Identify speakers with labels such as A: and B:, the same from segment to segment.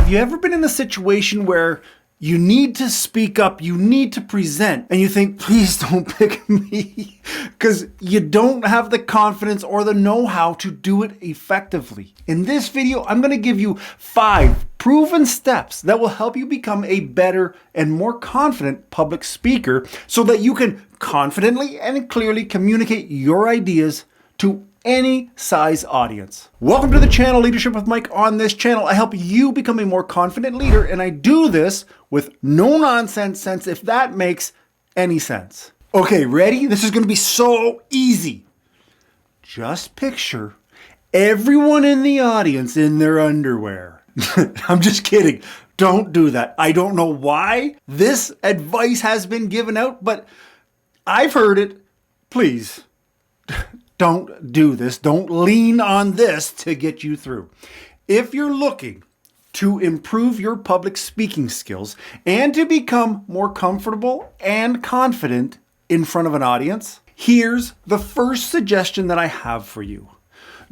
A: Have you ever been in a situation where you need to speak up, you need to present, and you think, please don't pick me, because you don't have the confidence or the know-how to do it effectively? In this video, I'm going to give you 5 proven steps that will help you become a better and more confident public speaker so that you can confidently and clearly communicate your ideas to any size audience. Welcome to the channel, Leadership with Mike. On this channel, I help you become a more confident leader, and I do this with no nonsense sense, if that makes any sense. Okay, ready? This is going to be so easy. Just picture everyone in the audience in their underwear. I'm just kidding. Don't do that. I don't know why this advice has been given out, but I've heard it. Please. Don't do this. Don't lean on this to get you through. If you're looking to improve your public speaking skills and to become more comfortable and confident in front of an audience, here's the first suggestion that I have for you.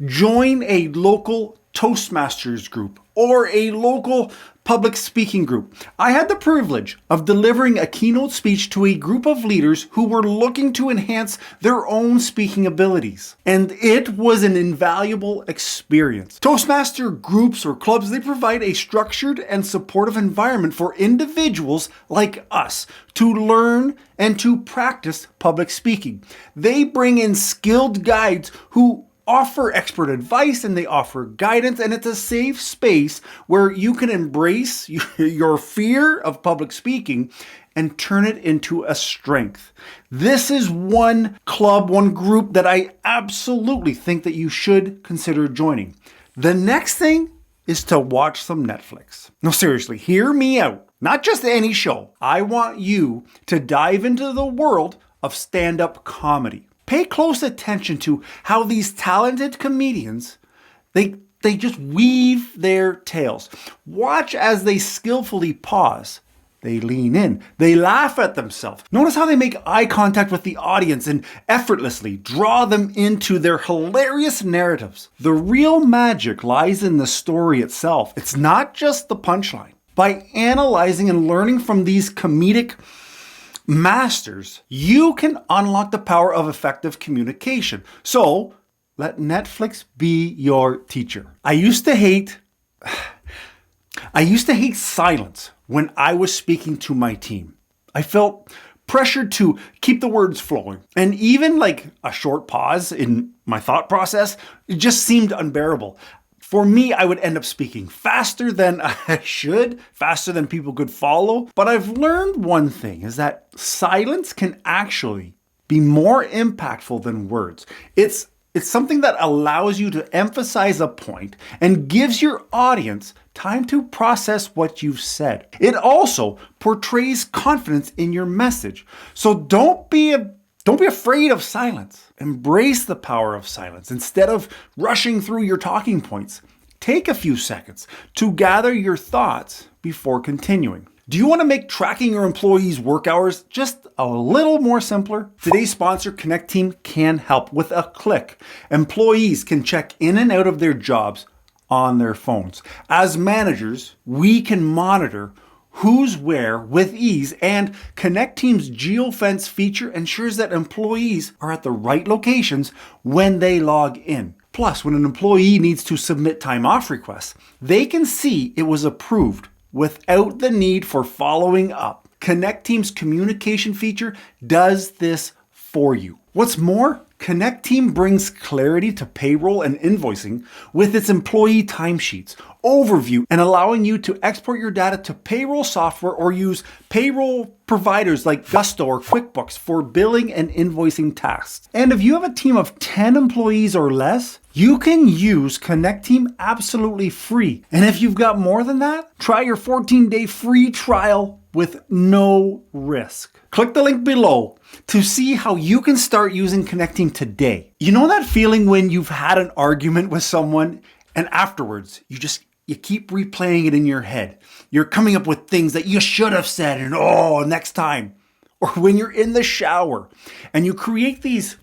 A: Join a local Toastmasters group or a local public speaking group. I had the privilege of delivering a keynote speech to a group of leaders who were looking to enhance their own speaking abilities. And it was an invaluable experience. Toastmaster groups or clubs, they provide a structured and supportive environment for individuals like us to learn and to practice public speaking. They bring in skilled guides who offer expert advice and they offer guidance, and it's a safe space where you can embrace your fear of public speaking and turn it into a strength. This is one club, one group that I absolutely think that you should consider joining. The next thing is to watch some Netflix. No, seriously, hear me out. Not just any show. I want you to dive into the world of stand-up comedy. Pay close attention to how these talented comedians, they just weave their tales. Watch as they skillfully pause. They lean in. They laugh at themselves. Notice how they make eye contact with the audience and effortlessly draw them into their hilarious narratives. The real magic lies in the story itself. It's not just the punchline. By analyzing and learning from these comedic masters, you can unlock the power of effective communication. So let Netflix be your teacher. I used to hate silence when I was speaking to my team. I felt pressured to keep the words flowing. And even like a short pause in my thought process, it just seemed unbearable. For me, I would end up speaking faster than I should, faster than people could follow. But I've learned one thing, is that silence can actually be more impactful than words. It's something that allows you to emphasize a point and gives your audience time to process what you've said. It also portrays confidence in your message. So don't be afraid of silence. Embrace the power of silence. Instead of rushing through your talking points, take a few seconds to gather your thoughts before continuing. Do you want to make tracking your employees' work hours just a little more simpler? Today's sponsor, Connect Team, can help. With a click, employees can check in and out of their jobs on their phones. As managers, we can monitor who's where with ease, and Connect Team's geofence feature ensures that employees are at the right locations when they log in. Plus, when an employee needs to submit time off requests, they can see it was approved without the need for following up. Connect Team's communication feature does this for you. What's more, Connect Team brings clarity to payroll and invoicing with its employee timesheets, overview, and allowing you to export your data to payroll software or use payroll providers like Gusto or QuickBooks for billing and invoicing tasks. And if you have a team of 10 employees or less, you can use Connect Team absolutely free. And if you've got more than that, try your 14-day free trial with no risk. Click the link below to see how you can start using Connect Team today. You know that feeling when you've had an argument with someone and afterwards you keep replaying it in your head. You're coming up with things that you should have said and next time. Or when you're in the shower and you create these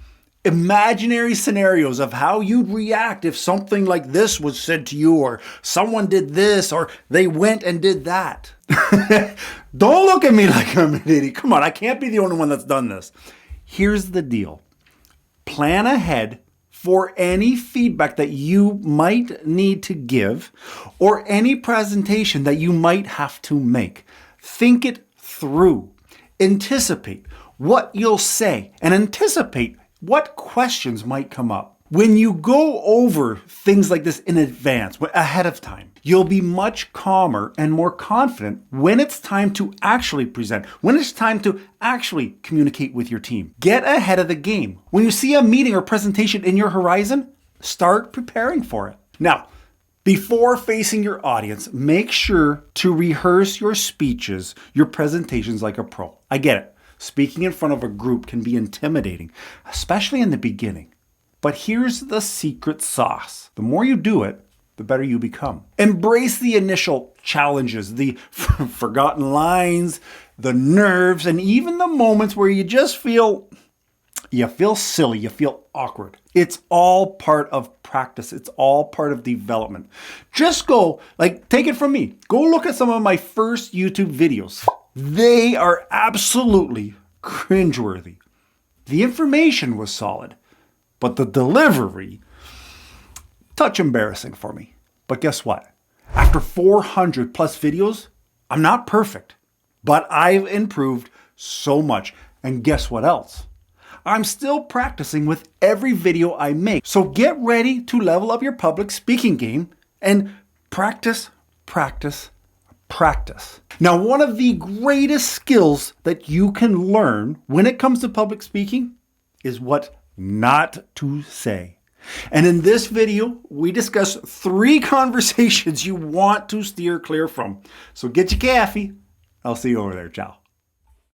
A: imaginary scenarios of how you'd react if something like this was said to you, or someone did this, or they went and did that. Don't look at me like I'm an idiot. Come on, I can't be the only one that's done this. Here's the deal. Plan ahead for any feedback that you might need to give or any presentation that you might have to make. Think it through. Anticipate what you'll say and anticipate what questions might come up. When you go over things like this in advance, ahead of time, you'll be much calmer and more confident when it's time to actually present, when it's time to actually communicate with your team. Get ahead of the game. When you see a meeting or presentation in your horizon, start preparing for it. Now, before facing your audience, make sure to rehearse your speeches, your presentations like a pro. I get it. Speaking in front of a group can be intimidating, especially in the beginning. But here's the secret sauce. The more you do it, the better you become. Embrace the initial challenges, the forgotten lines, the nerves, and even the moments where you just feel silly, you feel awkward. It's all part of practice. It's all part of development. Just take it from me. Go look at some of my first YouTube videos. They are absolutely cringeworthy. The information was solid, but the delivery, touch embarrassing for me. But guess what? After 400 plus videos, I'm not perfect, but I've improved so much. And guess what else? I'm still practicing with every video I make. So get ready to level up your public speaking game and practice, practice, practice. Now, one of the greatest skills that you can learn when it comes to public speaking is what not to say. And in this video, we discuss 3 conversations you want to steer clear from. So get your coffee. I'll see you over there. Ciao.